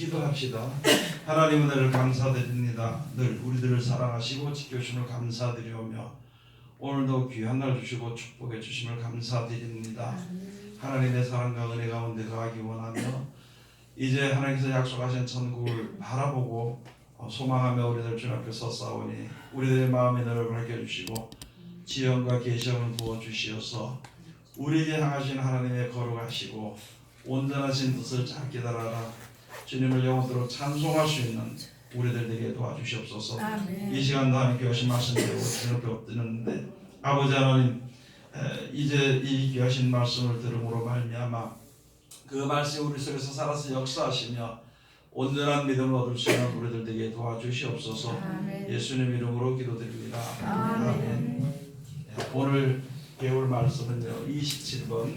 기도합시다. 하나님 은혜를 감사드립니다. 늘 우리들을 사랑하시고 지켜주심을 감사드리오며 오늘도 귀한 날 주시고 축복해 주심을 감사드립니다. 하나님의 사랑과 은혜 가운데 거하기 원하며 이제 하나님께서 약속하신 천국을 바라보고 소망하며 우리들 주 앞에 섰사오니 우리들의 마음의 눈을 밝혀주시고 지혜와 계시함을 부어주시어서 우리에게 향하신 하나님의 거룩하시고 온전하신 뜻을 잘 깨달아라 주님을 영원토록 찬송할 수 있는 우리들 되게 도와주시옵소서. 아멘. 이 시간도 하나님께 하신 말씀대로 주님 앞에 엎드렸는데 아버지 하나님 이제 이 귀하신 말씀을 들음으로 말미암아 그 말씀 우리 속에서 살아서 역사하시며 온전한 믿음을 얻을 수 있는 우리들 되게 도와주시옵소서. 아멘. 예수님 이름으로 기도드립니다. 아멘. 아멘. 오늘 배울 말씀은요 27번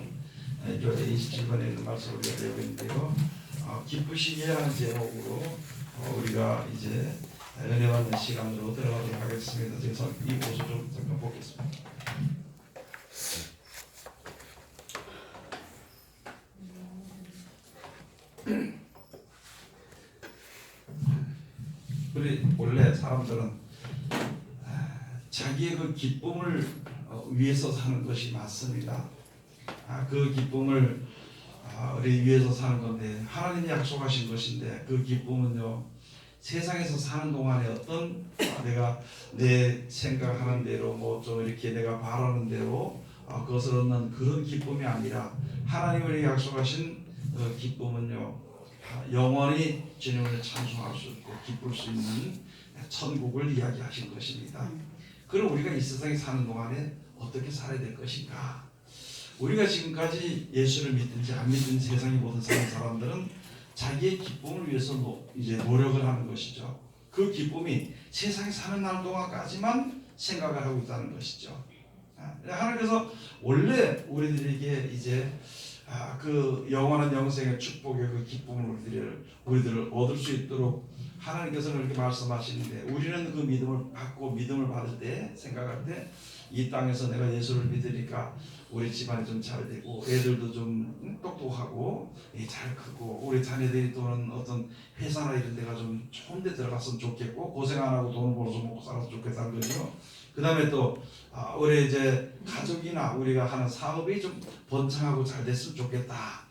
교재 27번에 있는 말씀을 우리가 배우고 있는데요 기쁘시게 하는 제목으로 우리가 이제 은혜 받는 시간으로 들어가도록 하겠습니다. 그래서 이 모습 좀 잠깐 보겠습니다. 우리 원래 사람들은 자기의 그 기쁨을 위해서 사는 것이 맞습니다. 그 기쁨을 우리 위해서 사는 건데 하나님이 약속하신 것인데 그 기쁨은요 세상에서 사는 동안에 어떤 내가 내 생각하는 대로 뭐 좀 이렇게 내가 바라는 대로 그것을 얻는 그런 기쁨이 아니라 하나님이 약속하신 그 기쁨은요 영원히 주님을 찬송할 수 있고 기쁠 수 있는 천국을 이야기하신 것입니다. 그럼 우리가 이 세상에 사는 동안에 어떻게 살아야 될 것인가? 우리가 지금까지 예수를 믿든지 안 믿든 세상의 모든 사람들은 자기의 기쁨을 위해서 이제 노력을 하는 것이죠. 그 기쁨이 세상에 사는 날 동안까지만 생각을 하고 있다는 것이죠. 하나님께서 원래 우리들에게 이제 그 영원한 영생의 축복의 그 기쁨을 우리들을 얻을 수 있도록 하나님께서는 이렇게 말씀하시는데 우리는 그 믿음을 받고 믿음을 받을 때 생각할 때 이 땅에서 내가 예수를 믿으니까 우리 집안이 좀 잘 되고 애들도 좀 똑똑하고 잘 크고 우리 자녀들이 또는 어떤 회사나 이런 데가 좀 좋은 데 들어갔으면 좋겠고 고생 안 하고 돈을 벌어서 먹고 살아서 좋겠다는 거죠. 그 다음에 또 우리 이제 가족이나 우리가 하는 사업이 좀 번창하고 잘 됐으면 좋겠다.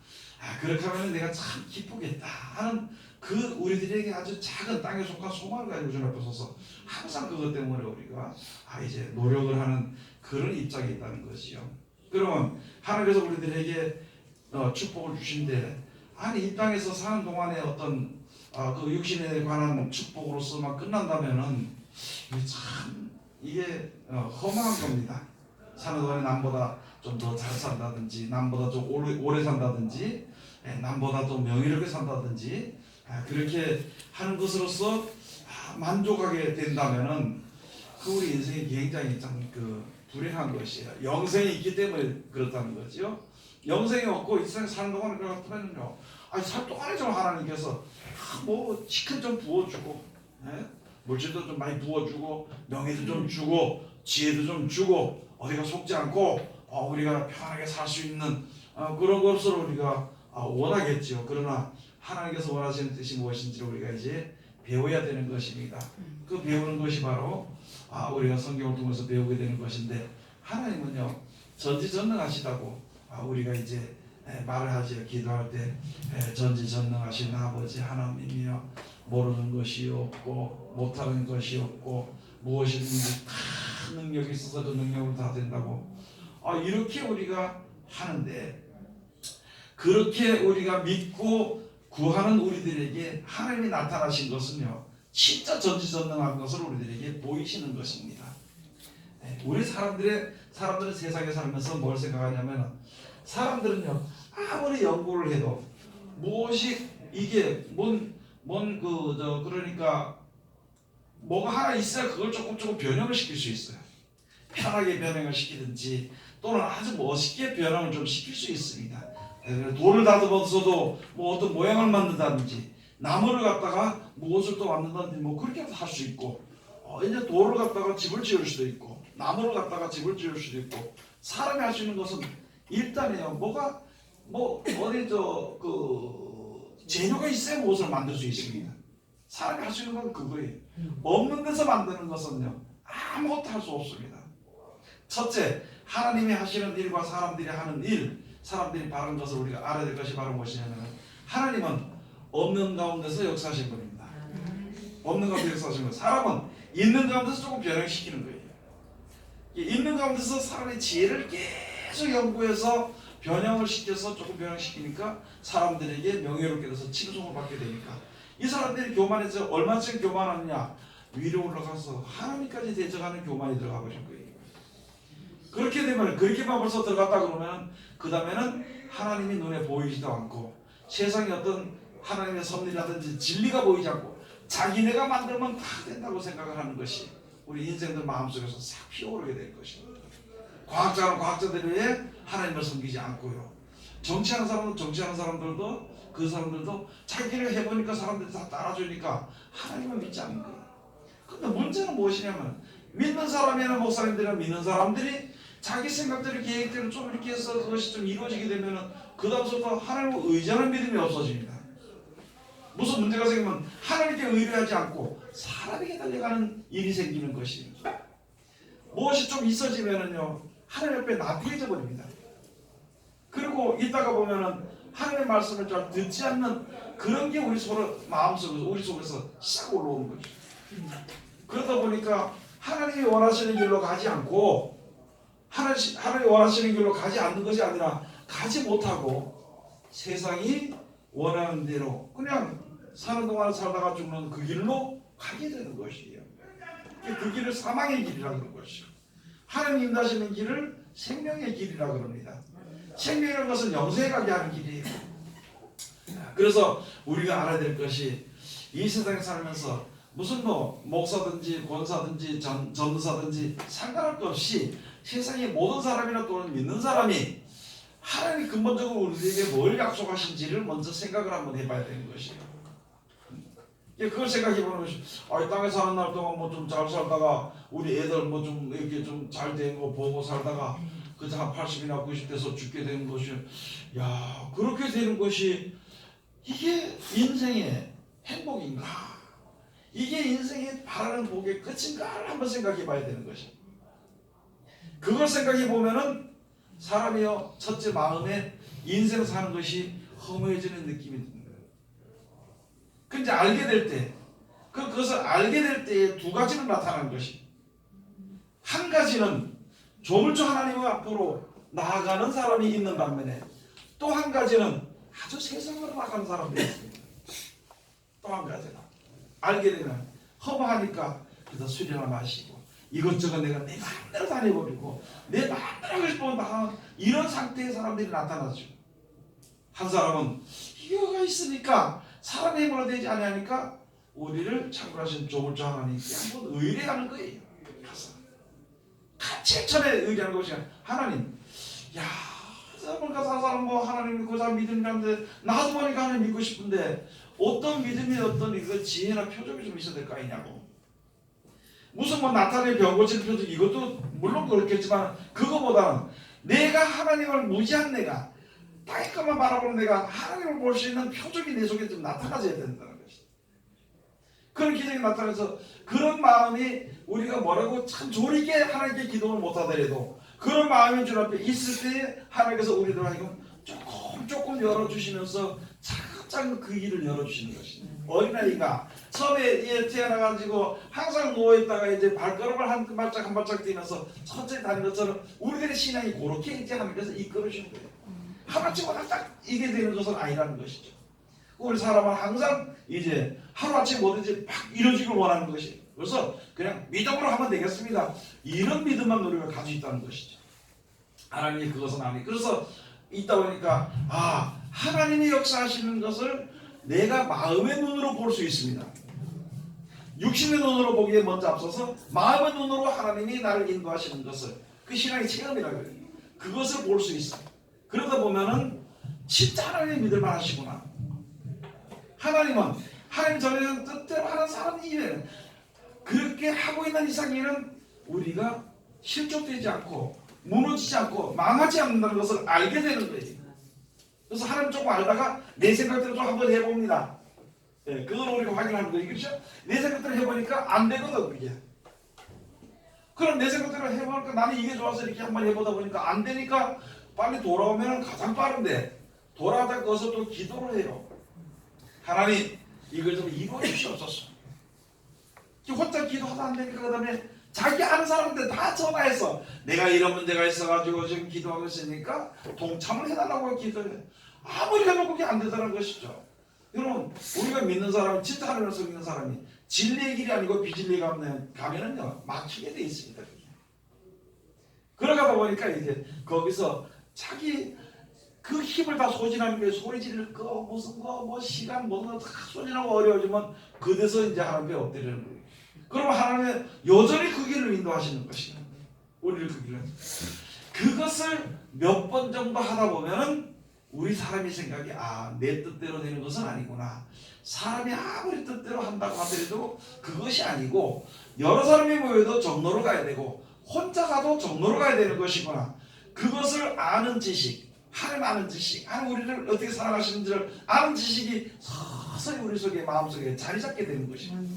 그렇게 하면 내가 참 기쁘겠다 하는 그 우리들에게 아주 작은 땅에 속한 소망을 가지고 주님 앞에 서서 항상 그것 때문에 우리가 이제 노력을 하는 그런 입장에 있다는 것이요. 그러면 하나님께서 우리들에게 축복을 주신데 아니 이 땅에서 사는 동안에 어떤 그 육신에 관한 축복으로서만 끝난다면은 참 이게 허망한 겁니다. 사는 동안에 남보다 좀 더 잘 산다든지 남보다 좀 오래 산다든지 남보다 좀 명예롭게 산다든지 그렇게 하는 것으로서 만족하게 된다면은 그 우리 인생이 굉장히 참 그 불행한 것이에요. 영생이 있기 때문에 그렇다는 거죠. 영생이 없고 이 세상 사는 동안에 그렇다면요. 살 동안에 좀 하나님께서 뭐 시큰 좀 부어주고 물질도 좀 많이 부어주고 명예도 좀 주고 지혜도 좀 주고 어디가 속지 않고 우리가 편하게 살 수 있는 그런 것을 우리가 원하겠죠. 그러나 하나님께서 원하시는 뜻이 무엇인지 우리가 이제 배워야 되는 것입니다. 그 배우는 것이 바로 우리가 성경을 통해서 배우게 되는 것인데 하나님은요 전지전능하시다고 우리가 이제 말을 하지요. 기도할 때 전지전능하신 아버지 하나님이여 모르는 것이 없고 못하는 것이 없고 무엇이든지 다 능력이 있어서 그 능력으로 다 된다고 이렇게 우리가 하는데 그렇게 우리가 믿고 구하는 우리들에게 하나님이 나타나신 것은요 진짜 전지전능한 것을 우리들에게 보이시는 것입니다. 우리 사람들은 세상에 살면서 뭘 생각하냐면 사람들은요 아무리 연구를 해도 무엇이 이게 그러니까 뭐가 하나 있어야 그걸 조금 변형을 시킬 수 있어요. 편하게 변형을 시키든지 또는 아주 멋있게 변형을 좀 시킬 수 있습니다. 돌을 다듬어서도 뭐 어떤 모양을 만든다든지 나무를 갖다가 무엇을 또 만든다든지 뭐 그렇게 할 수 있고 이제 돌을 갖다가 집을 지을 수도 있고 나무를 갖다가 집을 지을 수도 있고 사람이 할 수 있는 것은 일단이요 어디 재료가 있어야 무엇을 만들 수 있습니다. 사람이 할 수 있는 건 그거예요. 없는 데서 만드는 것은요, 아무것도 할 수 없습니다. 첫째, 하나님이 하시는 일과 사람들이 하는 일, 사람들이 바른 것을 우리가 알아야 될 것이 바로 무엇이냐면, 하나님은 없는 가운데서 역사하신 분입니다. 없는 가운데 역사하신 분. 사람은 있는 가운데서 조금 변형시키는 거예요. 있는 가운데서 사람의 지혜를 계속 연구해서 변형을 시켜서 조금 변형시키니까 사람들에게 명예롭게 돼서 칭송을 받게 되니까, 이 사람들이 교만해서 얼마쯤 교만하느냐, 위로 올라가서 하나님까지 대적하는 교만이 들어가 버린 거예요. 그렇게 되면, 그렇게만 벌써 들어갔다 그러면 그 다음에는 하나님이 눈에 보이지도 않고 세상에 어떤 하나님의 섭리라든지 진리가 보이지 않고 자기네가 만들면 다 된다고 생각을 하는 것이 우리 인생들 마음속에서 싹 피어오르게 될 것입니다. 과학자는 과학자들의 하나님을 섬기지 않고요, 정치하는 사람은 정치하는 사람들도, 그 사람들도 자기를 해보니까 사람들이 다 따라주니까 하나님을 믿지 않는 거예요. 근데 문제는 무엇이냐면, 믿는 사람이나 목사님들이나 믿는 사람들이 자기 생각대로 계획대로 좀 이렇게 해서 그것이 좀 이루어지게 되면 그 다음부터 하나님을 의지하는 믿음이 없어집니다. 무슨 문제가 생기면 하나님께 의뢰하지 않고 사람에게 달려가는 일이 생기는 것이에요. 무엇이 좀 있어지면은요, 하나님 옆에 나태해져 버립니다. 그리고 있다가 보면은 하나님의 말씀을 잘 듣지 않는 그런 게 우리 서로 마음속에서, 우리 속에서 싹 올라오는 거죠. 그러다 보니까 하나님이 원하시는 길로 가지 않고, 하나님이 원하시는 길로 가지 않는 것이 아니라 가지 못하고 세상이 원하는 대로 그냥 사는 동안 살다가 죽는 그 길로 가게 되는 것이에요. 그 길을 사망의 길이라고 그러는 것이죠. 하나님 인도하시는 길을 생명의 길이라고 그럽니다. 생명이라는 것은 영생에 가게 하는 길이에요. 그래서 우리가 알아야 될 것이, 이 세상에 살면서 무슨 목사든지 권사든지 전도사든지 상관할 것 없이 세상의 모든 사람이나 또는 믿는 사람이 하나님이 근본적으로 우리에게 뭘 약속하신지를 먼저 생각을 한번 해봐야 되는 것이에요. 그걸 생각해 보는 것이, 땅에 사는 날 동안 뭐 좀 잘 살다가 우리 애들 뭐 좀 이렇게 좀 잘 된 거 보고 살다가 그저 한 80이나 90대서 죽게 되는 것이, 야, 그렇게 되는 것이 이게 인생의 행복인가? 이게 인생의 바라는 복의 끝인가를 한번 생각해 봐야 되는 것이에요. 그걸 생각해 보면은 사람이요, 첫째 마음에 인생 사는 것이 허무해지는 느낌이 듭니다. 근데 알게 될 때, 그것을 알게 될 때에 두 가지는 나타나는 것이, 한 가지는 조물주 하나님 앞으로 나아가는 사람이 있는 반면에 또 한 가지는 아주 세상으로 나가는 사람들이 있습니다. 또 한 가지는 알게 되면 허무하니까 그래서 술이나 마시고 이것저것 내가 내 마음대로 다녀버리고 내 마음대로 하고 싶으면 다 이런 상태의 사람들이 나타나죠. 한 사람은 이거가 있으니까 사람의 힘으로 되지 아니하니까 우리를 창조하신 조물주 하나님께 한번 의뢰하는 거예요. 가서 같이 처음에 의뢰하는 것이 하나님, 야, 뭔가 사람 뭐 하나님 그 사람 믿음이라는데 나도 보니까 하나님 믿고 싶은데 어떤 믿음이 어떤 이거 지혜나 표적이 좀 있어야 될 거 아니냐고. 무슨 뭐 나타내 병 고치는 표적, 이것도 물론 그렇겠지만 그거보다는 내가 하나님을 무지한 내가, 땅의 것만 바라보는 내가 하나님을 볼 수 있는 표적이 내 속에 좀 나타나줘야 된다는 것이죠. 그런 기적이 나타나서 그런 마음이 우리가 뭐라고 참 조리게 하나님께 기도를 못하더라도 그런 마음이 주 앞에 있을 때 하나님께서 우리들 하여금 조금 열어주시면서 차근차근 그 길을 열어주시는 것입니다. 어린아이가 처음에 태어나가지고 항상 누워있다가 이제 발걸음을 한 발짝 뛰면서 천천히 다니는 것처럼 우리들의 신앙이 그렇게 이제 하나님께서 이끌어주시는 거예요. 하루아침에 딱 이게 되는 것은 아니라는 것이죠. 우리 사람은 항상 이제 하루아침에 뭐든지 막 이루어지길 원하는 것이, 그래서 그냥 믿음으로 하면 되겠습니다, 이런 믿음만 우리가 가지고 있다는 것이죠. 하나님이 그것은 아니. 그래서 있다 보니까 하나님이 역사하시는 것을 내가 마음의 눈으로 볼 수 있습니다. 육신의 눈으로 보기에 먼저 앞서서 마음의 눈으로 하나님이 나를 인도하시는 것을, 그 신앙의 체험이라고 해요. 그것을 볼 수 있어요. 그러다 보면은 진짜 하나님 믿을만 하시구나. 하나님은 하나님 전에는 뜻대로 하는 사람이에요. 그렇게 하고 있는 이상에는 우리가 실족되지 않고 무너지지 않고 망하지 않는다는 것을 알게 되는 거예요. 그래서 하나님 조금 알다가 내 생각대로 좀 한번 해봅니다. 예, 그걸 우리가 확인하는 거예요. 그렇죠? 내 생각대로 해보니까 안 되거든 그게. 그럼 내 생각대로 해보니까 나는 이게 좋아서 이렇게 한번 해보다 보니까 안 되니까 빨리 돌아오면 가장 빠른데 돌아오다 거기서 또 기도를 해요. 하나님 이걸 좀 이루어 주시옵소서. 혼자 기도하다 안 되니까 그 다음에 자기 아는 사람들 다 전화해서 내가 이런 문제가 있어가지고 지금 기도하고 있으니까 동참을 해달라고 기도해. 아무리 해도 그게 안 되더라는 것이죠. 여러분 우리가 믿는 사람 진짜 하나님을 믿는 사람이 진리의 길이 아니고 비진리에 가면은요 막히게 돼 있습니다. 그러다 보니까 이제 거기서 자기 그 힘을 다 소진하는 게 소리 지를 거 무슨 거 뭐 시간 모든 거 다 소진하고 어려워지면 그 데서 이제 하나님께 엎드리는 거예요. 그러면 하나님은 여전히 그 길을 인도하시는 것이에요. 우리를 그 길을. 그것을 몇 번 정도 하다 보면은 우리 사람이 생각이 내 뜻대로 되는 것은 아니구나. 사람이 아무리 뜻대로 한다고 하더라도 그것이 아니고 여러 사람이 모여도 정로로 가야 되고 혼자 가도 정로로 가야 되는 것이구나. 그것을 아는 지식, 하나님 아는 지식, 하나님 우리를 어떻게 살아가시는지를 아는 지식이 서서히 우리 속에 마음속에 자리 잡게 되는 것입니다.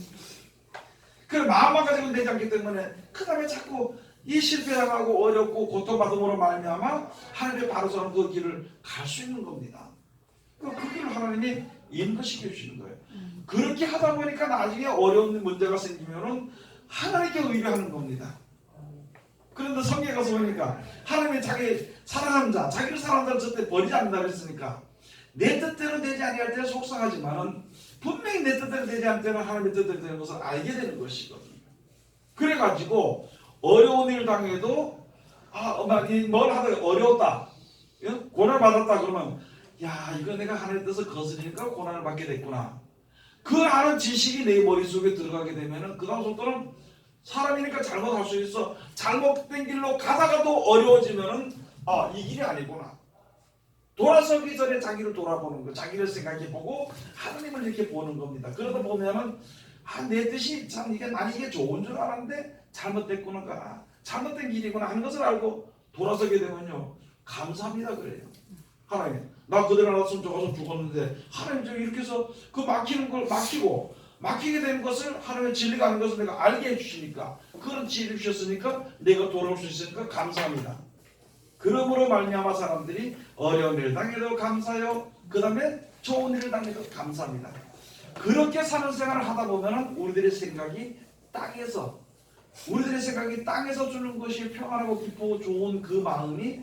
그 마음만 가지고는 되지 않기 때문에 그 다음에 자꾸 이 실패당하고 어렵고 고통받음으로 말미암아 하나님의 바로 서는 그 길을 갈 수 있는 겁니다. 그 길을 하나님이 인도시켜 주시는 거예요. 그렇게 하다 보니까 나중에 어려운 문제가 생기면은 하나님께 의뢰하는 겁니다. 그런데 성경에 가서 보니까 하나님이 자기 사랑하는 자, 자기를 사랑하는 자를 절대 버리지 않는다 그랬으니까 내 뜻대로 되지 아니할 때는 속상하지만은 분명히 내 뜻대로 되지 않을 때는 하나님의 뜻대로 되는 것을 알게 되는 것이거든요. 그래가지고 어려운 일 당해도 뭘 하다가 어려웠다, 고난을 받았다 그러면 이거 내가 하나님의 뜻을 거스르니까 고난을 받게 됐구나. 그 아는 지식이 내 머릿속에 들어가게 되면은 그 다음부터는 사람이니까 잘못할 수 있어. 잘못된 길로 가다가도 어려워지면은 이 길이 아니구나. 돌아서기 전에 자기를 돌아보는 거, 자기를 생각해보고 하나님을 이렇게 보는 겁니다. 그러다 보면은 내 뜻이 참 난 이게 좋은 줄 알았는데 잘못됐구나, 잘못된 길이구나 하는 것을 알고 돌아서게 되면요 감사합니다 그래요. 하나님 나 그대로 알았으면 저가서 죽었는데 하나님 저 이렇게 해서 그 막히는 걸 막히게 되는 것을 하나님의 진리가 아닌 것을 내가 알게 해주시니까 그런 지혜를 주셨으니까 내가 돌아올 수 있으니까 감사합니다. 그러므로 말미암아 사람들이 어려운 일을 당해도 감사해요. 그 다음에 좋은 일을 당해도 감사합니다. 그렇게 사는 생활을 하다 보면 우리들의 생각이 땅에서 주는 것이 평안하고 기쁘고 좋은 그 마음이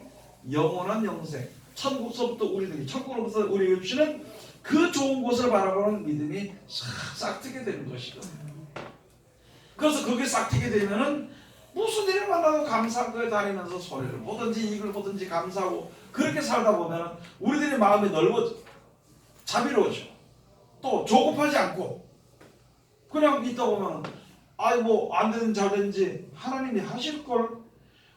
영원한 영생, 천국서부터 천국으로부터 우리에게 주시는 그 좋은 곳을 바라보는 믿음이 싹 트게 되는 것이거든요. 그래서 그게 싹 트게 되면은 무슨 일을 만나도 감사한 거에 다니면서 소리를 보든지 이걸 보든지 감사하고 그렇게 살다 보면 우리들의 마음이 자비로워져. 또 조급하지 않고 그냥 있다 보면 안 되든 잘 되든지 하나님이 하실걸.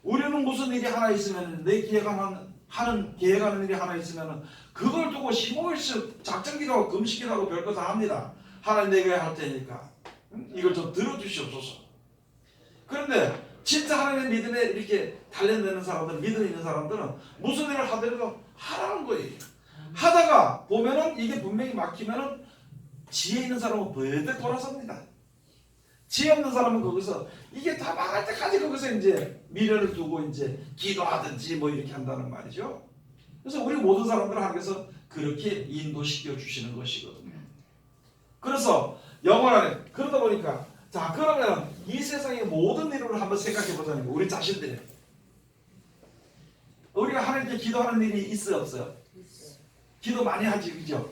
우리는 무슨 일이 하나 있으면 내 계획하는 일이 하나 있으면 그걸 두고 15일씩 작정기도 하고 금식기도 하고 별거 다 합니다. 하나님 내게 할 테니까 이걸 좀 들어주시옵소서. 그런데 진짜 하나님의 믿음에 이렇게 단련되는 사람들, 믿음 있는 사람들은 무슨 일을 하더라도 하라는 거예요. 하다가 보면은 이게 분명히 막히면은 지혜 있는 사람은 벌떡 돌아섭니다. 지혜 없는 사람은 거기서 이게 다 망할 때까지 거기서 이제 미련을 두고 이제 기도하든지 이렇게 한다는 말이죠. 그래서 우리 모든 사람들을 하나님께서 그렇게 인도시켜 주시는 것이거든요. 그래서 영원하네. 그러다 보니까 그러면 이 세상의 모든 일을 한번 생각해 보자는 거예요. 우리 자신들이. 우리가 하나님께 기도하는 일이 있어요, 없어요? 기도 많이 하지, 그죠?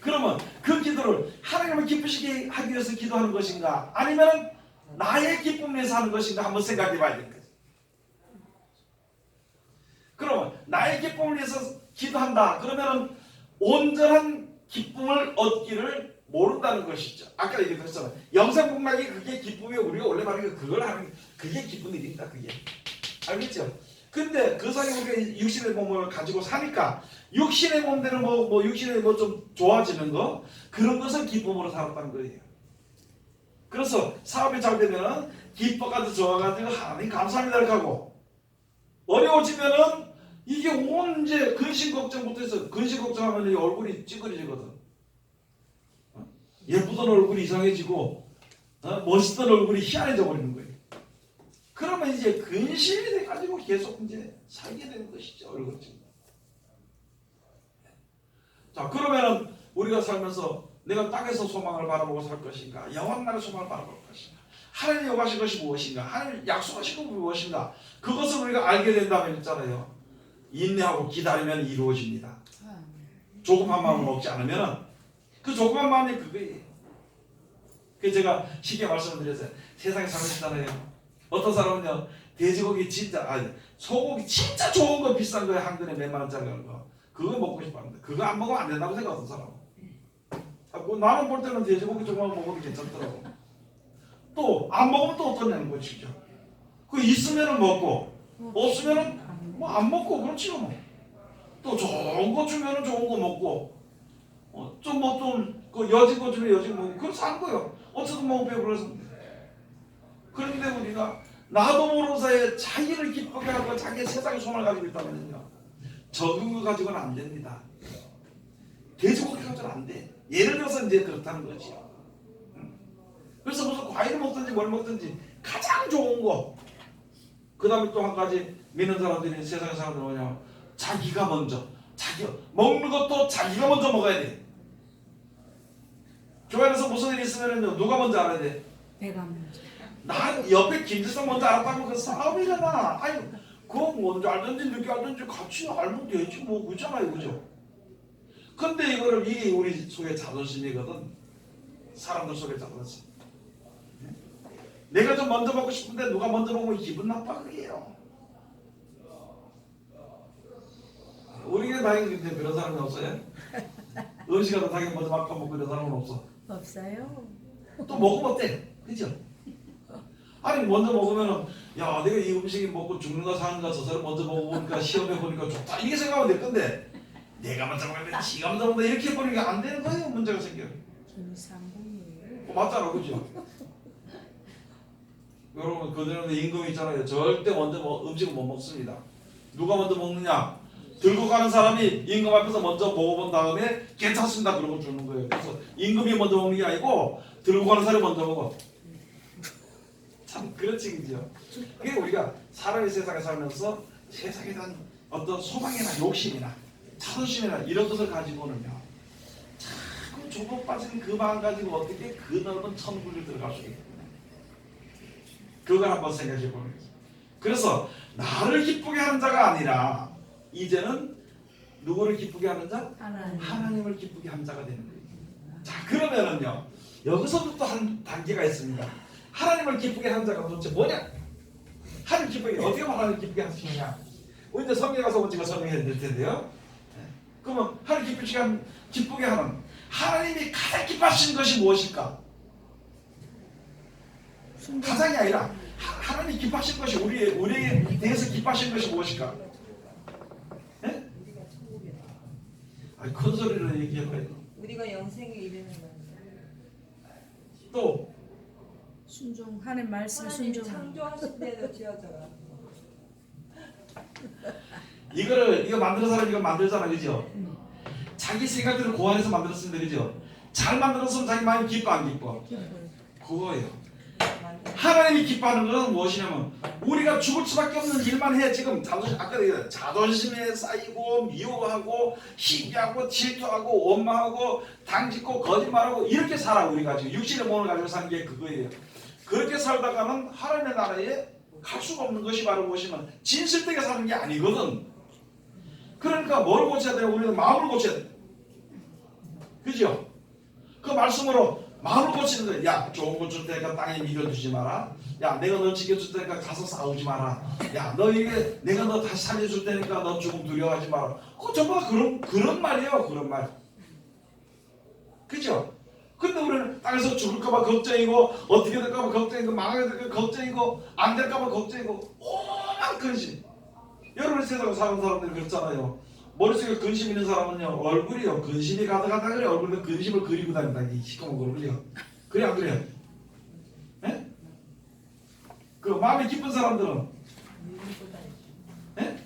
그러면 그 기도를 하나님을 기쁘시게 하기 위해서 기도하는 것인가? 아니면 나의 기쁨을 위해서 하는 것인가? 한번 생각해 봐야 됩니다. 그러면 나의 기쁨을 위해서 기도한다. 그러면 온전한 기쁨을 얻기를 모른다는 것이죠. 아까 얘기했잖아요. 영생복락이 그게 기쁨이 우리가 원래 말하는 그걸 하는 그게 기쁜 일입니다. 그게 알겠죠? 근데 그 사이에 우리가 육신의 몸을 가지고 사니까 육신의 몸대로 육신의 좀 좋아지는 거 그런 것을 기쁨으로 살았다는 거예요. 그래서 사업이 잘 되면은 기뻐가지고 좋아가지고 하나님 감사합니다 이렇게 하고 어려워지면은 이게 온 이제 근심 걱정부터 해서 근심 걱정하면 이 얼굴이 찌그러지거든. 예쁘던 얼굴이 이상해지고 멋있던 얼굴이 희한해져 버리는 거예요. 그러면 이제 근심이 돼가지고 계속 이제 살게 되는 것이죠. 얼굴 찌. 자, 그러면은 우리가 살면서 내가 땅에서 소망을 바라보고 살 것인가, 영원나라의 소망을 바라볼 것인가, 하나님이 요구하신 것이 무엇인가, 하나님 약속하신 것이 무엇인가, 그것을 우리가 알게 된다면 있잖아요. 인내하고 기다리면 이루어집니다. 조급한 마음을 먹지 않으면 그 조급한 마음이 그거예요. 그래서 제가 쉽게 말씀을 드렸어요. 세상에 살면서잖아요. 어떤 사람은요, 돼지고기 진짜, 소고기 진짜 좋은 거 비싼 거에 한 근에 몇만 원짜리 하는 거, 그거 먹고 싶어 합니다. 그거 안 먹으면 안 된다고 생각하는 사람은. 나는 볼 때는 돼지고기 조금만 먹어도 괜찮더라고. 또 안 먹으면 또 어떠냐는 거죠. 그 있으면은 먹고 없으면은 뭐 안 먹고 그렇지요. 뭐. 또 좋은 거 주면은 좋은 거 먹고 좀 뭐 좀 그 여진 거 주면 여진 거 먹고 그래서 한 거예요. 어쨌든 먹으면 배불러서. 그런데 우리가 나도 모르는 사이에 자기를 기쁘게 하고 자기의 세상의 소망을 가지고 있다면요, 적은 거 가지고는 안 됩니다. 돼지고기 가지고는 안 돼. 예를 들어서 이제 그렇다는 거지. 그래서 무슨 과일을 먹든지 뭘 먹든지 가장 좋은 거. 그 다음에 또 한 가지 믿는 사람들이, 세상의 사람들은 뭐냐, 자기가 먼저, 자기가 먹는 것도 자기가 먼저 먹어야 돼. 교회 안에서 무슨 일이 있으면요, 누가 먼저 알아야 돼? 내가 먼저. 나 옆에 김지성 먼저 알았다고 그 싸움이잖아. 아니 그거 먼저 알든지 늦게 알든지 같이 알면 되지 뭐, 그렇잖아요, 그죠? 근데 이거를, 이게 우리 속의 자존심이거든. 사람들 속의 자존심. 내가 좀 먼저 먹고 싶은데 누가 먼저 먹으면 기분 나빠, 그게요. 우리 교회 다행인데 그런 사람이 없어요? 음식하다 자기 먼저 막 먹고 이런 사람은 없어. 없어요. 또 먹으면 어때? 그죠? 아니 먼저 먹으면은, 야 내가 이 음식이 먹고 죽는가 사는가 저 사람 먼저 먹어보니까 시험해 보니까 좋다 이게 생각하면 될 건데, 내가 먼저 먹으면 지가 먼저 먹는다 이렇게 해버리니까 안 되는 거예요. 문제가 생겨요. 김상봉이에요. 맞잖아, 그죠? 여러분, 그들은 임금이 있잖아요. 절대 먼저 음식을 못 먹습니다. 누가 먼저 먹느냐? 들고 가는 사람이 임금 앞에서 먼저 먹어본 다음에 괜찮습니다 그러고 주는 거예요. 그래서 임금이 먼저 먹는 게 아니고 들고 가는 사람이 먼저 먹어. 참 그렇지, 그죠? 그게 우리가 사람의 세상에 살면서 세상에 대한 어떤 소망이나 욕심이나 자존심이나 이런 것을 가지고는요, 참 좁아 빠진 그 마음 가지고 어떻게 그 넓은 천국에 들어갈 수 있겠냐, 그걸 한번 생각해 보는 거죠. 그래서 나를 기쁘게 하는 자가 아니라 이제는 누구를 기쁘게 하는 자? 하나님을 기쁘게 하는 자가 되는 거예요. 자, 그러면은요, 여기서부터 한 단계가 있습니다. 하나님을 기쁘게 하는 자가 도대체 뭐냐? 하나님 기쁘게, 어떻게 하면 하나님 기쁘게 하시느냐? 우리 이제 성경에 가서 제가 설명해 드릴 텐데요. 그러면 하나님 기쁘게 하는, 하나님이 가장 기뻐하시는 것이 무엇일까? 가장이 아니라 하나님이 기뻐하시는 것이, 우리에 대해서 기뻐하시는 것이 무엇일까? 네? 아니, 큰 소리로 얘기해봐요. 우리가 영생에 이르는 것. 또 순종, 하나님 말씀 하나님이 순종. 창조하신 대로 지어져라. 이거 만드는 사람이 이거 만들잖아, 그죠? 자기 생각대로 고안해서 만들었습니다, 그죠? 잘 만들었으면 자기 마음이 기뻐 안 기뻐? 그거예요. 하나님이 기뻐하는 것은 무엇이냐면, 우리가 죽을 수밖에 없는 일만 해. 지금 아까 얘기했잖아요. 자존심에 쌓이고 미워하고 시기하고 질투하고 원망하고 당짓고 거짓말하고 이렇게 살아. 우리가 지금 육신의 몸을 가지고 사는 게 그거예요. 그렇게 살다가는 하나님의 나라에 갈 수가 없는 것이 바로 무엇이면 진실되게 사는 게 아니거든. 그러니까 뭘 고쳐야 돼요? 우리는 마음을 고쳐야 돼. 그죠? 그 말씀으로 마음을 고치는 거예요. 야, 좋은 거 줄 테니까 땅에 밀어주지 마라. 야, 내가 너 지켜줄 테니까 가서 싸우지 마라. 야, 너 이게 내가 너 다시 살려줄 테니까 너 조금 두려워하지 마라. 그거 전부 다 그런 말이에요. 그런 말. 그죠? 근데 우리는 땅에서 죽을까봐 걱정이고, 어떻게 될까봐 걱정이고, 망하게 될까봐 걱정이고, 안 될까봐 걱정이고, 오만 근심. 여러분의 세상에 사는 사람들이 그렇잖아요. 머릿속에 근심 있는 사람은요, 얼굴이요, 근심이 가득하다 그래. 얼굴에 근심을 그리고 다닌다. 이 시커먼 얼굴이요. 그래 안 그래요? 예? 그 마음이 기쁜 사람들은, 예?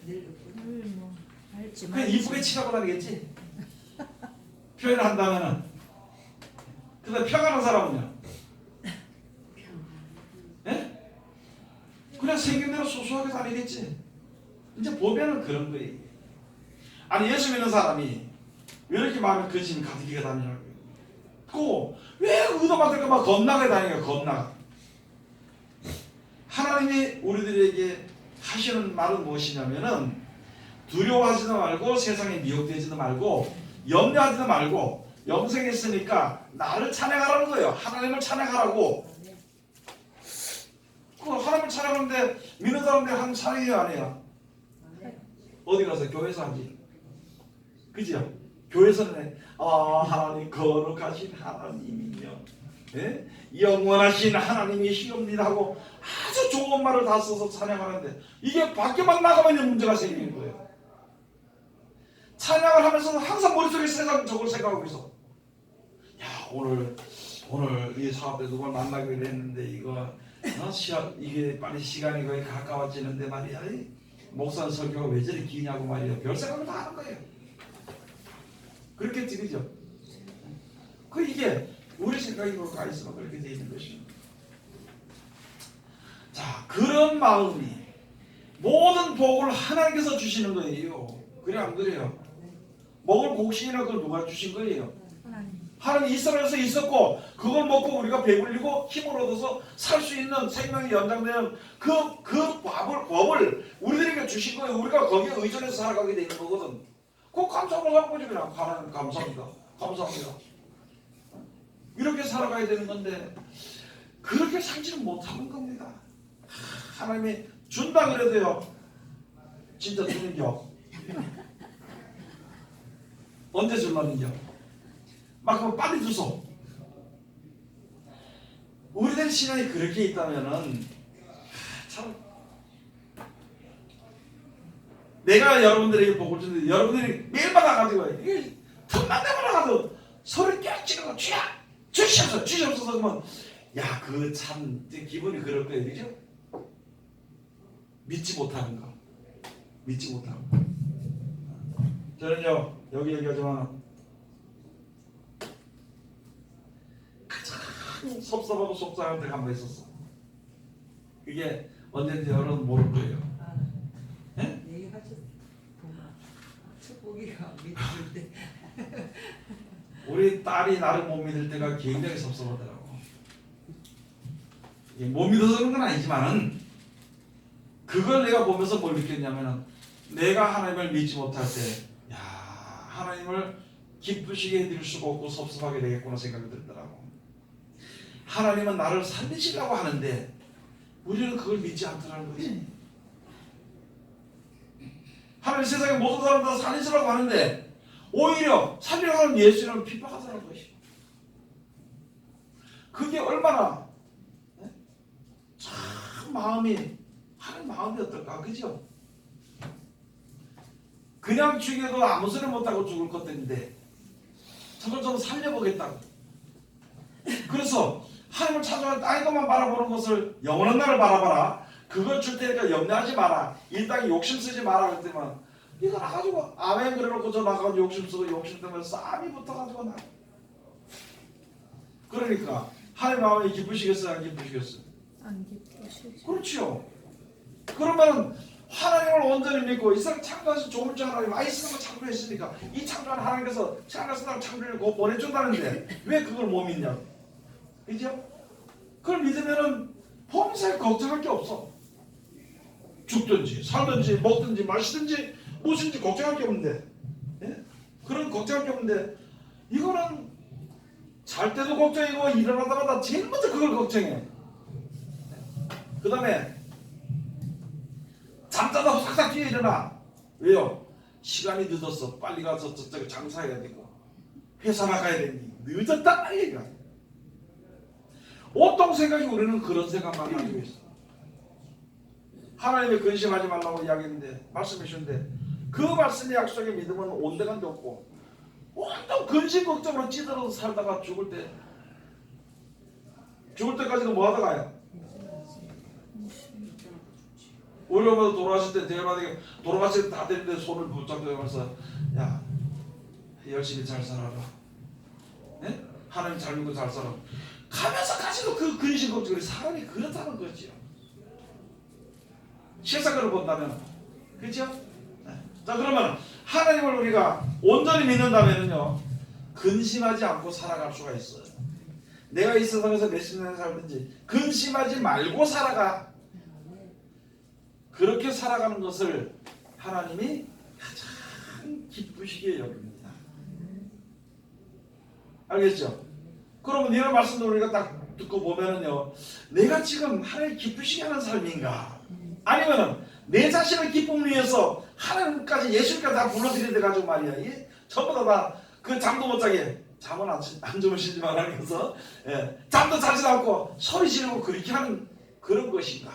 뭐 알지 그냥 이쁘게 치라고 다니겠지. 표현을 한다면은. 근데 평안한 사람은요? 예? 그냥 생긴 대로 소소하게 다니겠지. 이제 보면은 그런 거예요. 아니 예수 믿는 사람이 왜 이렇게 마음에 근심이 가득히가 다니냐고. 왜 의도받을까 막 겁나게 다니냐 겁나. 하나님이 우리들에게 하시는 말은 무엇이냐면은 두려워하지도 말고 세상에 미혹되지도 말고 염려하지도 말고 영생에 있으니까 나를 찬양하라는 거예요. 하나님을 찬양하라고. 그 하나님을 찬양하는데 믿는 사람들 하나님 찬양해요 안 해요? 어디 가서 교회에서 하지. 그죠? 교회에서는 하나님 거룩하신 하나님이며 예? 영원하신 하나님이시옵니다 하고 아주 좋은 말을 다 써서 찬양하는데 이게 밖에만 나가면 문제가 생기는 거예요. 찬양을 하면서 항상 머릿속에 세상 저걸 생각하고 있어. 야 오늘 이 사업 때 누굴 만나기로 했는데 이거 시합 이게 빨리 시간이 거의 가까워지는데 말이야. 목사 설교가 왜 저리 기냐고 말이야. 별 생각을 다 하는 거예요. 그렇겠지 그죠? 이게 우리 생각이 가 있으면 그렇게 돼 있는 것입니다. 자 그런 마음이 모든 복을 하나님께서 주시는 거예요. 그래 안 그래요? 먹을 곡식이나 그걸 누가 주신 거예요? 하나님 이스라엘에서 있었고 그걸 먹고 우리가 배불리고 힘을 얻어서 살 수 있는 생명이 연장되는 그 법을 우리들에게 주신 거예요. 우리가 거기에 의존해서 살아가게 되는 거거든. 그 감사를 하는 거지 그냥. 하나님 감사합니다. 감사합니다. 이렇게 살아가야 되는 건데 그렇게 살지는 못하는 겁니다. 하나님이 준다 그래도요. 진짜 주는겨. 언제 줄라는겨? 막 그럼 빨리 주소. 우리들 신앙이 그렇게 있다면은 참 내가 여러분들에게 복을 주는데 여러분들이 매일마다 가지고 이게 틈만 내면 가도 소리 깨치는 거 주시옵소서 그러면 야 그 참 기분이 그럴 거예요. 그죠? 믿지 못하는 거. 저는요 여기 얘기하지만 가장 섭섭하고 속상한 때가 한 번 있었어. 그게 언제인지 여러분 모를 거예요. 네? 얘기하셨어. 축복이가 믿을 때. 우리 딸이 나를 못 믿을 때가 굉장히 섭섭하더라고. 못 믿어서 그런 건 아니지만은 그걸 내가 보면서 뭘 느꼈냐면은 내가 하나님을 믿지 못할 때, 야 하나님을 기쁘시게 해드릴 수가 없고 섭섭하게 되겠구나 생각이 들더라고. 하나님은 나를 살리시려고 하는데 우리는 그걸 믿지 않더라는 거지. 하나님 세상의 모든 사람들 다 살리시려고 하는데 오히려 살리려고 하는 예수님을 핍박하더라는 것이. 그게 얼마나 참 마음이 하나님 마음이 어떨까, 그죠? 그냥 죽여도 아무 소리 못하고 죽을 것들인데 저걸 좀 살려보겠다고. 그래서 하나님을 찾아갈 땅의 것만 바라보는 것을 영원한 날을 바라봐라. 그걸 줄 테니까 염려하지 마라. 이 땅에 욕심 쓰지 마라. 그랬더니만 이거 나가지고 아멘 그래놓고 저 나가서 욕심 쓰고 욕심 때문에 싸움이 붙어가지고 나. 그러니까 하나님 마음이 기쁘시겠어요? 안 기쁘시겠어요? 안 기쁘시죠. 그렇지요. 그러면 하나님을 온전히 믿고 이 세상 창조하신 조물주 하나님 아이스를 창조했으니까 이 창조한 하나님께서 창조한 사람 창조를 보내준다는데 왜 그걸 못 믿냐? 그죠? 그걸 믿으면은 범사에 걱정할 게 없어. 죽든지 살든지 먹든지 마시든지 무엇인지 걱정할 게 없는데, 예? 그런 걱정할 게 없는데 이거는 잘 때도 걱정이고 일어나다마다 제일 먼저 그걸 걱정해. 그 다음에 잠자다 싹싹 뛰어 일어나. 왜요? 시간이 늦었어. 빨리 가서 저쪽에 장사해야 되고 회사 나가야 되니 늦었다 얘기가. 온통 생각이 우리는 그런 생각만 가지고 있어. 하나님의 근심하지 말라고 이야기했는데 말씀해 주는데 그 말씀의 약속에 믿으면 온데간데 없고 온통 근심 걱정으로 찌들어서 살다가 죽을 때까지는 뭐 하다 가요? 우리 엄마도 돌아가실 때 대만에 돌아가실 때 다 되는데 손을 붙잡고면서 야 열심히 잘 살아라. 네? 하나님 잘 믿고 잘 살아. 가면서까지도 그 근심 걱정이 사람이 그렇다는 거죠. 세상으로 본다면 그렇죠? 네. 자 그러면 하나님을 우리가 온전히 믿는다면요 근심하지 않고 살아갈 수가 있어요. 내가 이 세상에서 몇십 년 살든지 근심하지 말고 살아가. 그렇게 살아가는 것을 하나님이 가장 기쁘시게 여깁니다. 알겠죠? 그러면 이런 말씀도 우리가 딱 듣고 보면은요, 내가 지금 하나님 기쁘시게 하는 삶인가? 아니면은 내 자신을 기쁨을 위해서 하나님까지 예수님까지 다 불러들여야 돼가지고 말이야. 이 전부 다 그 잠도 못 자게 잠은 안 주무시지 말라면서 잠도 자지 않고 소리 지르고 그렇게 하는 그런 것인가?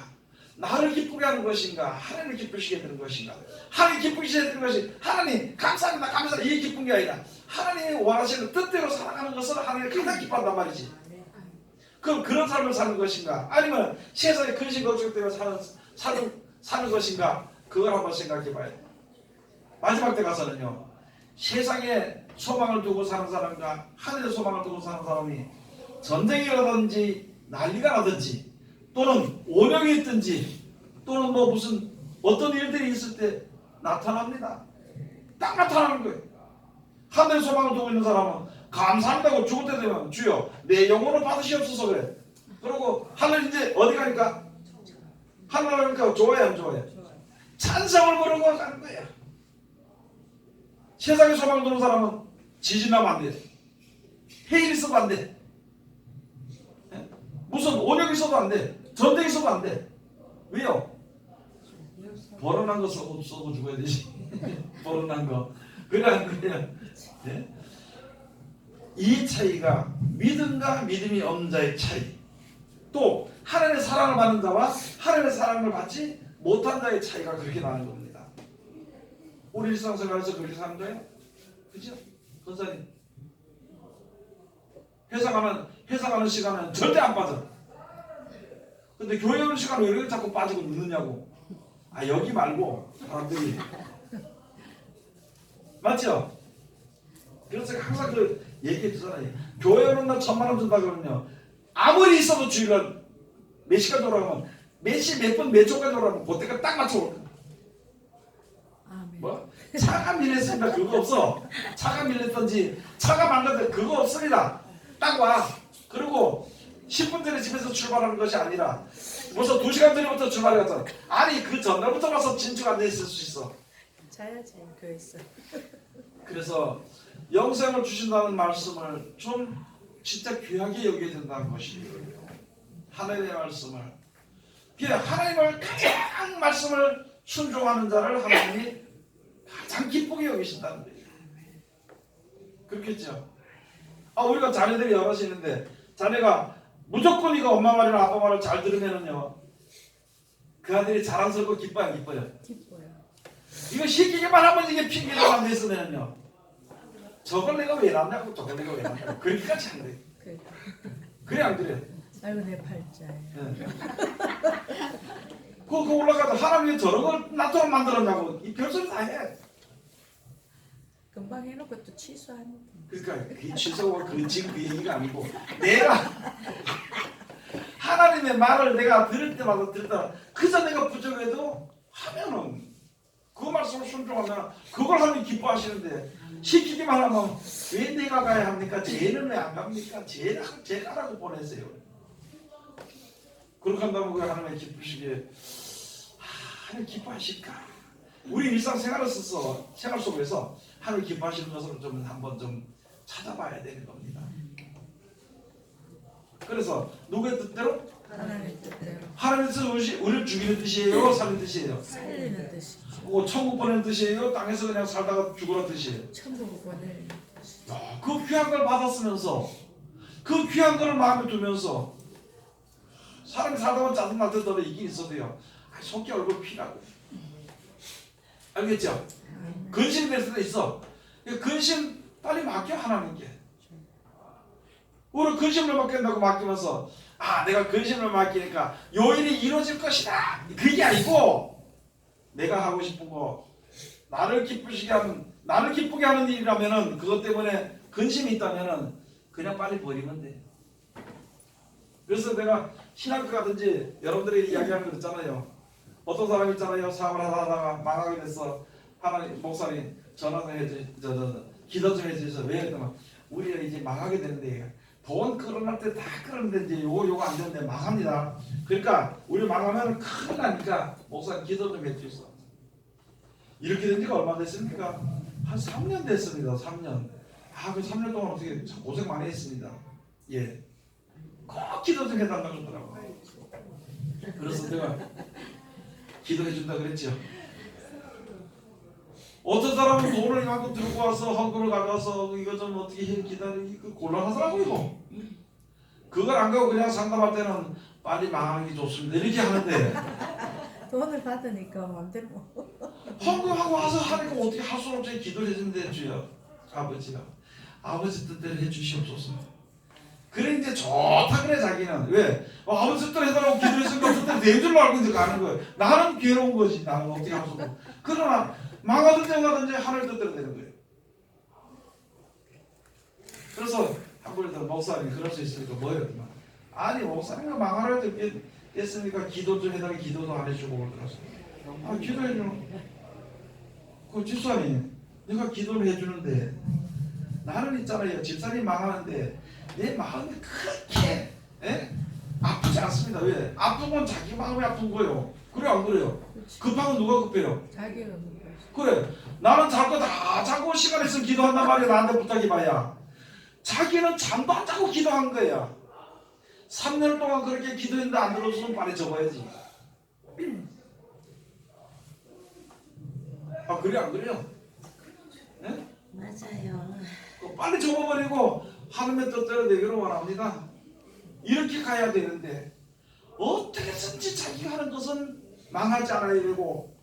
나를 기쁘게 하는 것인가? 하나님을 기쁘시게 되는 것인가? 하나님 기쁘시게 되는 것이 하나님 감사합니다 감사합니다 이게 기쁜 게 아니라 하나님이 원하시는 뜻대로 살아가는 것을 하나님이 가장 기뻐한단 말이지. 그럼 그런 삶을 사는 것인가? 아니면 세상의 근심 걱정 때문에 사는 것인가? 그걸 한번 생각해 봐야 돼. 마지막 때 가서는요, 세상에 소망을 두고 사는 사람과 하늘의 소망을 두고 사는 사람이 전쟁이 라든지 난리가 나든지 또는 오명이 있든지 또는 뭐 무슨 어떤 일들이 있을 때 나타납니다. 딱 나타나는 거예요. 하늘의 소망을 두고 있는 사람은 감사합니다고 죽을 때 되면 주여 내 영혼을 받으시옵소서 그래. 그리고 하늘 이제 어디 가니까? 하늘 가니까 좋아해 안 좋아해? 찬성을 부르고 가는 거야. 세상에 소망을 두는 사람은 지진하면 안 돼. 해일 있어도 안 돼. 무슨 오력이 있어도 안 돼. 전쟁이 있어도 안 돼. 왜요? 버릇난 거 써고 죽어야 되지. 버릇난 거. 그래 안 그래요? 네? 이 차이가 믿음과 믿음이 없는 자의 차이, 또 하나님의 사랑을 받는 자와 하나님의 사랑을 받지 못한 자의 차이가 그렇게 나는 겁니다. 우리 일상생활에서 그렇게 사는 거예요? 그죠? 권사님 회사 가는 시간은 절대 안 빠져. 근데 교회 오는 시간은 왜 이렇게 자꾸 빠지고 늦느냐고. 아 여기 말고 사람들이 맞죠? 그래서 항상 그 얘기해 주잖아요. 교회 오는 날 1,000,000원 준다 그러면요, 아무리 있어도 주일날 몇 시까지 오라면 몇 시 몇 분 몇 초까지 오라면 그때가 딱 맞춰 올 거야. 뭐? 차가 밀렸습니다. 그거 없어. 차가 밀렸던지 차가 망가졌 그거 없습니다. 딱 와. 그리고 10분 전에 집에서 출발하는 것이 아니라 벌써 2시간 전부터 출발해갔잖아. 아니 그 전날부터 와서 진출 안 돼 있을 수 있어. 자야지 교회 있어. 그래서 영생을 주신다는 말씀을 좀 진짜 귀하게 여겨야 된다는 것이에요. 하나님의 말씀을. 하나님을 가장 말씀을 순종하는 자를 하나님이 가장 기쁘게 여기신다는 거예요. 그렇겠죠? 우리가 자녀들이 여럿이 있는데 자녀가 무조건 이거 엄마 말이나 아빠 말을 잘 들으면은요, 그 아들이 자랑스럽고 기뻐요, 안 기뻐요? 기뻐요. 이거 시키기만 하면 이게 핑계를 안 됐으면요, 저걸 내가 왜 낳냐고 저걸 내가 왜 낳냐고 그렇게까지 안 돼. 그래 안 그래? 아이고 내 팔자예요. 네. 그 올라가서 하나님이 저런 걸 나토록 만들었냐고 이 별소리 다 해. 금방 해놓고 또 취소하니까. 그러니까 그 취소가 지금 그 얘기가 아니고 내가 하나님의 말을 내가 들을 때마다 그저 내가 부족해도 하면은 그 말씀을 순종하면 그걸 하나님 기뻐하시는데 시키기만 하면 왜 내가 가야 합니까? 쟤는 왜 안 갑니까? 제가 가라고 보내세요. 그렇게 한다면 그 하나님의 기쁘시게 하나님 기뻐하실까? 우리 일상생활을 써서 생활 속에서 하나님 기뻐하시는 것을 좀 한번 좀 찾아봐야 되는 겁니다. 그래서 누구의 뜻대로? 하나님 뜻대로. 하나님의 뜻이 우리를 죽이는 뜻이에요? 살리는 뜻이에요? 살리는 뜻이죠. 천국 보내는 뜻이에요? 땅에서 그냥 살다가 죽으라는 뜻이에요? 천국 보내는 뜻이죠. 그 귀한 걸 받았으면서 그 귀한 걸 마음에 두면서 사람이 살다가 짜증날 때도 이게 있어도요, 속기 얼굴 피라고. 알겠죠? 근심이 될 수도 있어. 근심 빨리 맡겨 하나님께. 우리 근심을 맡긴다고 맡기면서 내가 근심을 맡기니까 요 일이 이루어질 것이다 그게 아니고 내가 하고 싶은 거 나를 기쁘게 하는 일이라면은 그것 때문에 근심이 있다면은 그냥 빨리 버리면 돼. 그래서 내가 신학교 가든지 여러분들이 이야기하는 거 있잖아요. 어떤 사람 있잖아요. 사업을 하다가 망하게 됐어. 하나님 목사님 전화 좀 기도 좀 해주셔서 왜 그러면 우리가 이제 망하게 되는데 돈 끌어낼 때 다 끌었는데 이제 요거 안 되는데 망합니다. 그러니까 우리 망하면 큰일 나니까 목사님 기도 좀 해주셔서 이렇게 된 지가 얼마 됐습니까? 한 3년 됐습니다. 3년. 그 3년 동안 어떻게 참 고생 많이 했습니다. 예. 꼭 기도 좀 해달라고 그러더라고요. 그래서 내가 기도해 준다 그랬죠. 어떤 사람은 돈을 이만큼 들고 와서 헌금을 가져와서 이거 좀 어떻게 해 기다리기 곤란하더라고요. 그걸 안 가고 그냥 상담할 때는 빨리 망하는 게 좋습니다. 이렇게 하는데 돈을 받으니까 마음대로 헌금하고 와서 하니까 어떻게 할 수 없이 기도를 해준대 주여 아버지가 아버지 뜻대로 해주시옵소서. 그래 이제 좋다 그래 자기는 왜 아버지 뜻대로 해달라고 기도했으니까 뜻대로 내줄 알고 이제 가는 거예요. 나는 괴로운 거지. 나는 어떻게 할 수 없고. 그러나 망하든지 가든지 하늘 뜻대로 되는 거예요. 그래서 한 번에 더 목사님 그럴 수 있으니까 뭐예요? 아니 목사님가 망하라 했으니까 기도 좀 해달라 기도도 안 해주고 그러더라고요. 기도해주는 그 집사님 내가 기도를 해주는데 나는 있잖아요. 집사님 망하는데 내 마음이 그렇게 아프지 않습니다. 왜? 아픈 건 자기 마음이 아픈 거예요. 그래 안 그래요? 급한 건 누가 급해요? 자기가 먹어야지. 그래 나는 자꾸 시간 있으면 기도한단 말이야. 나한테 부탁이 봐야 자기는 잠도 안 자고 기도한 거야. 3년 동안 그렇게 기도했는데 안 들어줬으면 빨리 접어야지. 그래 안 그래요? 네? 맞아요. 빨리 접어버리고 하나님의 뜻대로 되기를 원합니다. 이렇게 가야 되는데 어떻게든지 자기가 하는 것은 망하지 않아야 되고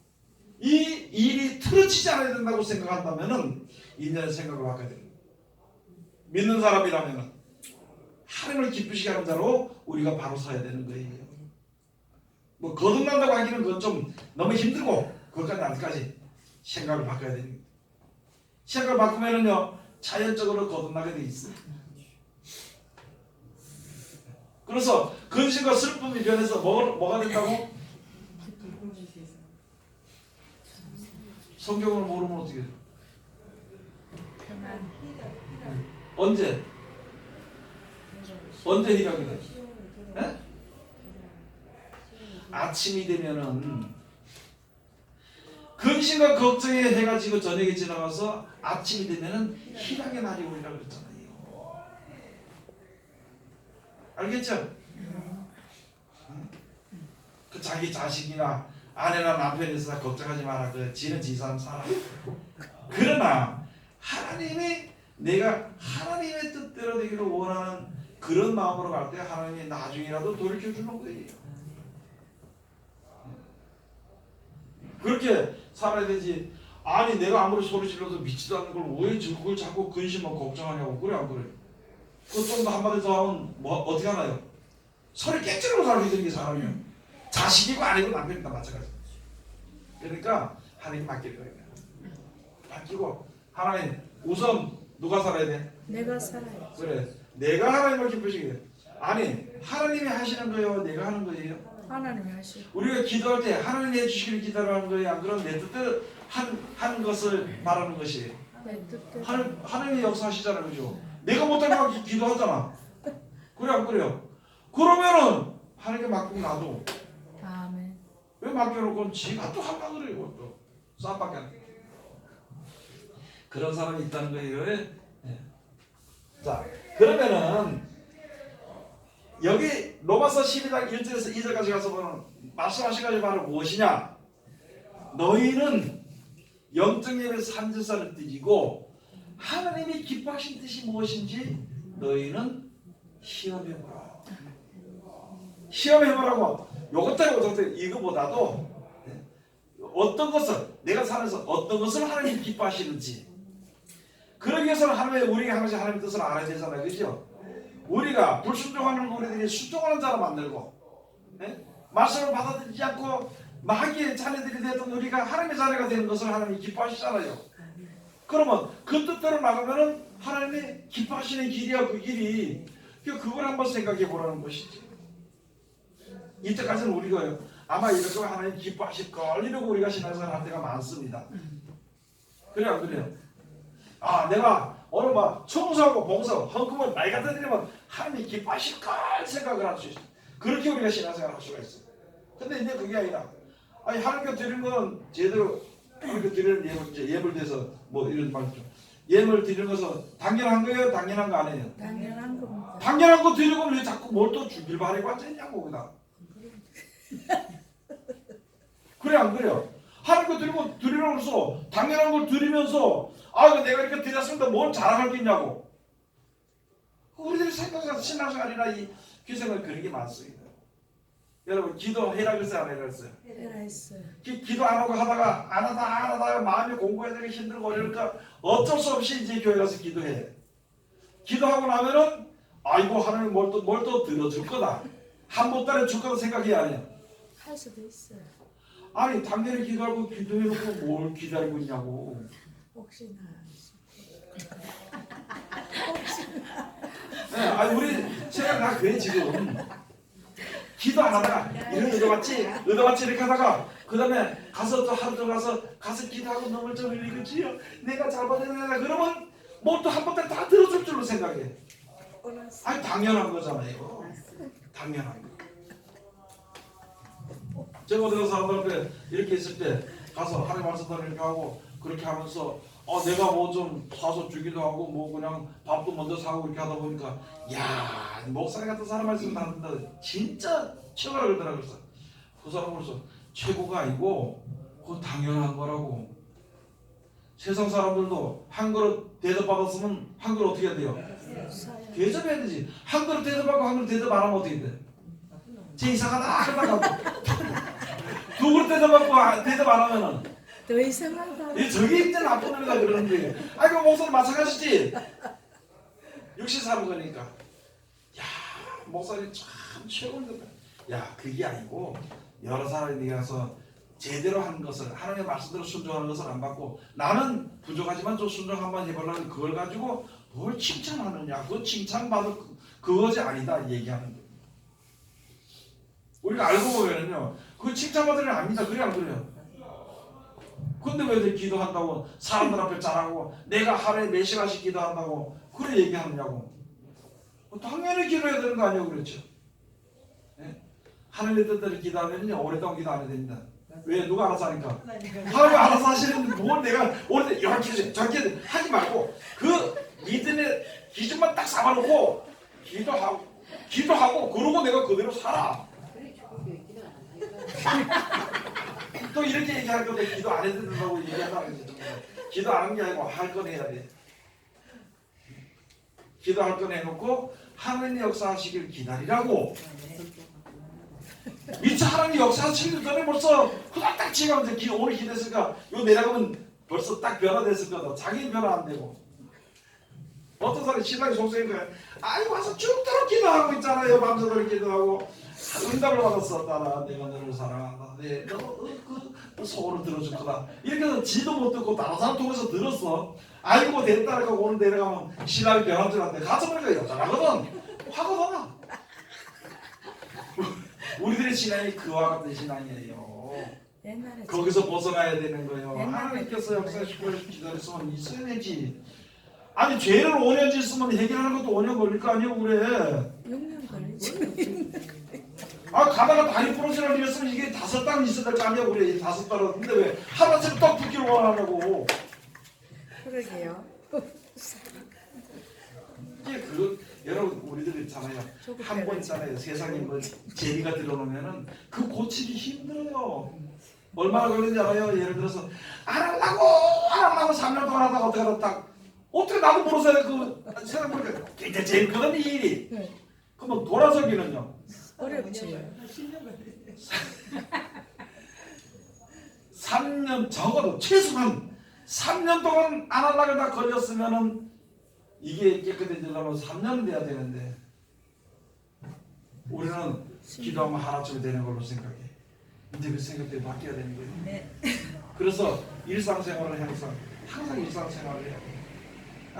이 일이 틀어지지 않아야 된다고 생각한다면은 인연의 생각을 바꿔야 됩니다. 믿는 사람이라면은 하나님을 기쁘시게 하는 자로 우리가 바로 서야 되는 거예요. 뭐 거듭난다고 하기는 그건 좀 너무 힘들고 그것까지 아직까지 생각을 바꿔야 됩니다. 생각을 바꾸면은요 자연적으로 거듭나게 돼 있어요. 그래서 근심과 슬픔이 변해서 뭐가 된다고? 성경을 모르면 어떻게 돼요? 평안. 언제 희락이 돼? 네? 아침이 되면은 근심과 걱정의 해가 지고 저녁이 지나가서 아침이 되면은 희락의 날이 오리라고 그랬잖아요. 알겠죠? 그 자기 자식이나 아내나 남편이 있어서 걱정하지 마라. 그 지는 지사람 살아. 그러나 내가 하나님의 뜻대로 되기를 원하는 그런 마음으로 갈 때 하나님이 나중이라도 돌이켜주는 거예요. 그렇게 살아야 되지. 아니 내가 아무리 소리 질러도 믿지도 않는 걸 왜 그걸 자꾸 근심하고 걱정하냐고. 그래 안 그래? 그 좀 더 한마디 더 하면 뭐 어떻게 하나요? 소리 깨지르고 살게 되는 게 사람이에요. 자식이고 아니고 남편이다 마찬가지. 그러니까 하나님 맡기는 거예요. 맡기고 하나님 우선 누가 살아야 돼? 내가 살아요. 그래 내가 하나님을 기쁘시게 돼. 아니 하나님이 하시는 거예요? 내가 하는 거예요? 하나님이 하시고. 우리가 기도할 때 하나님이 해주시기를 기다리는 거예요? 안 그럼 내 뜻대로 하는 것을 말하는 것이에요. 내 뜻대로. 하나님이 역사하시잖아요. 그죠? 내가 못하면 기도하잖아. 그래 안 그래요? 그러면은 하나님께 맡기고 놔도 아멘. 왜 맡겨놓고 지가 또 한다 그래요. 또 쌈밖에 안 돼. 그런 사람이 있다는 거예요. 네. 자 그러면은 여기 로마서 12장 1절에서 2절까지 가서 보면 말씀하신 것이 바로 무엇이냐? 너희는 영적 예배 산제사를 드리고 하나님이 기뻐하신 뜻이 무엇인지 너희는 시험해보라. 시험해보라고. 요것도 이거보다도 어떤 것을 내가 살면서 어떤 것을 하나님이 기뻐하시는지 그러기 위해서는 우리가 한 것이 하나님의 뜻을 알아야 되잖아요. 그죠? 우리가 불순종하는 우리들이 순종하는 자로 만들고 말씀을 받아들이지 않고 마귀의 자녀들이 되던 우리가 하나님의 자녀가 되는 것을 하나님이 기뻐하시잖아요. 그러면 그 뜻대로 나가면은 하나님이 기뻐하시는 길이야. 그 길이 그걸 한번 생각해 보라는 것이지. 이때까지는 우리가 아마 이럴 거 하나님 기뻐하실 걸 이러고 우리가 신앙생활 할 때가 많습니다. 그래 안 그래요? 아 내가 오늘 막 청소하고 봉사하고 헌금을 많이 갖다 드리면 하나님이 기뻐하실 걸 생각을 할 수 있어요. 그렇게 우리가 신앙생활 할 수가 있어요. 근데 이제 그게 아니라 아니 하나님께 드리는 건 제대로 하나님께 드리는 예물 돼서 뭐 이런 말이죠. 예물 드리는 것은 당연한 거예요? 당연한 거 아니에요? 당연한 겁니다. 당연한 거 드리고 왜 자꾸 뭘 또 주길 바라고 앉아있냐고 거기다. 그래 안 그래요? 하나님께 드리고 드리면서 당연한 걸 드리면서 아 내가 이렇게 드렸습니다 뭘 자랑할 게 있냐고. 우리들이 생각해서 신앙생활이나 이 교생활 그런 게 많습니다. 여러분 기도해라 그랬어요 안 해라 그랬어요? 해라 했어요. 기도 안 하고 하다가 안 하다가 마음이 공부해야 되기 힘들고 어려우니까 어쩔 수 없이 이제 교회 가서 기도해. 기도하고 나면은 아이고 하나님 뭘 또 들어줄 거다. 한 보따리 줄 거다 생각해야 하냐. 할 수도 있어요. 아니 당연히 기도하고 기도해놓고 뭘 기다리고 있냐고. 혹시나. 네, 아니 우리 생각 다 그래 지금. 기도 안 하다가 이런 의도같이 이렇게 하다가 그 다음에 가서 또 하루 더 가서 기도하고 눈물 좀 흘리고 주여 내가 잘못했나 그러면 뭐 또 한 번에 다 들어줄 줄로 생각해. 아니 당연한 거잖아요. 당연한 거. 제가 어디 가서 사람들 앞에 이렇게 있을 때 가서 하나님 말씀도 이렇게 하고 그렇게 하면서 내가 뭐 좀 사서 주기도 하고 뭐 그냥 밥도 먼저 사고 이렇게 하다 보니까 야 목사님 같은 사람 말씀 듣는다 진짜 최고라 그러더라고요. 그래서 그 사람으로서 최고가 아니고 그거 당연한 거라고. 세상 사람들도 한 그릇 대접받았으면 한 그릇 어떻게 해야 돼요? 대접해야 되지. 한 그릇 대접받고 한 그릇 대접 안 하면 어떻게 돼? 제 이상하다 그러다가 두 그릇 대접받고 대접 안 하면은 더 이상하다. 저게 이제 나쁜 놈이다 그러는데 아이고 목사님 마찬가지지. 육신 사는 거니까 야 목사님 참 최고입니다. 야 그게 아니고 여러 사람이 가서 제대로 하는 것을 하나님의 말씀대로 순종하는 것을 안 받고 나는 부족하지만 좀 순종 한번 해보려고 그걸 가지고 뭘 칭찬하느냐 그거 칭찬받을 그것이 아니다 얘기하는 거예요. 우리가 알고 보면은요 그 칭찬받을 일 아닙니다. 그래 안 그래요? 근데 왜 기도한다고 사람들 앞에 자랑하고 내가 하루에 몇 시간씩 기도한다고 그래 얘기하느냐고. 당연히 기도해야 되는 거 아니에요 그렇죠? 네? 하나님의 뜻대로 기도하면요 오랫동안 기도 안 해야 됩니다. 왜? 누가 알아서 하니까. 하나님 알아서 하시는데 뭘 내가 오늘 이렇게 해서 저렇게 해서 하지 말고 그 믿음의 기준만 딱 잡아놓고 기도하고 그러고 내가 그대로 살아. 또 이렇게 얘기할 건데 기도 안 해도 된다고 얘기한다는 거지. 기도 안 한 게 아니고 할 건 해야 돼. 기도할 건 해놓고 하나님의 역사하시길 기다리라고. 미처 하나님 역사하시기 전에 벌써 후다닥 지금 이제 오늘 기도했으니까 요 내려가면 벌써 딱 변화됐을 거다. 자기 변화 안 되고. 어떤 사람이 신랑이 속삭인 거야. 아이 와서 죽도록 기도하고 있잖아요. 밤새도록 기도하고 응답을 받았어. 따라 내가 너를 사랑한다. 너 속으로 들어줄 거다. 이렇게 해서 지도 못 듣고 다른 사람 통해서 들었어. 아이고 뭐 됐다. 오늘 내려가면 신랑이 변한 줄 알았는데 가서 보니까 여자라거든. 화가 나. 우리들의 신앙이 그와 같은 신앙이에요. 옛날에 거기서 벗어나야 되는 거예요. 옛날에 하나님께서 역사시키고 기다렸으면 있어야 되지. 아니 죄를 5년 짓으면 해결하는 것도 5년 걸릴 거 아니에요 그래. 6년 걸리지. 가다가 다리 부러지는 일이었으면 이게 5달 있어야 될 거 아니야 그래. 5달은. 근데 왜 하루아침에 떡 붙기를 원하냐고. 그러게요. 이게 여러분 우리들 있잖아요. 한 번 있잖아요. 세상에 뭐 재미가 들어오면은 그 고치기 힘들어요. 얼마나 걸리는지 알아요? 예를 들어서 안 하려고 3년 동안 하다가 어떻게 나도 모르서 그 생각해보니까 이제 재밌거든 이 일이. 네. 그러면 돌아서기는요. 어렵지. 3년 적어도 최소한 3년 동안 안 하려고 다 걸렸으면은 이게 깨끗해지려면 3년은 돼야 되는데 우리는 기도하면 하루아침에 되는 걸로 생각해. 이제 그 생각들이 바뀌어야 되는 거예요. 네. 그래서 일상생활을 항상 일상생활을 해야 돼요.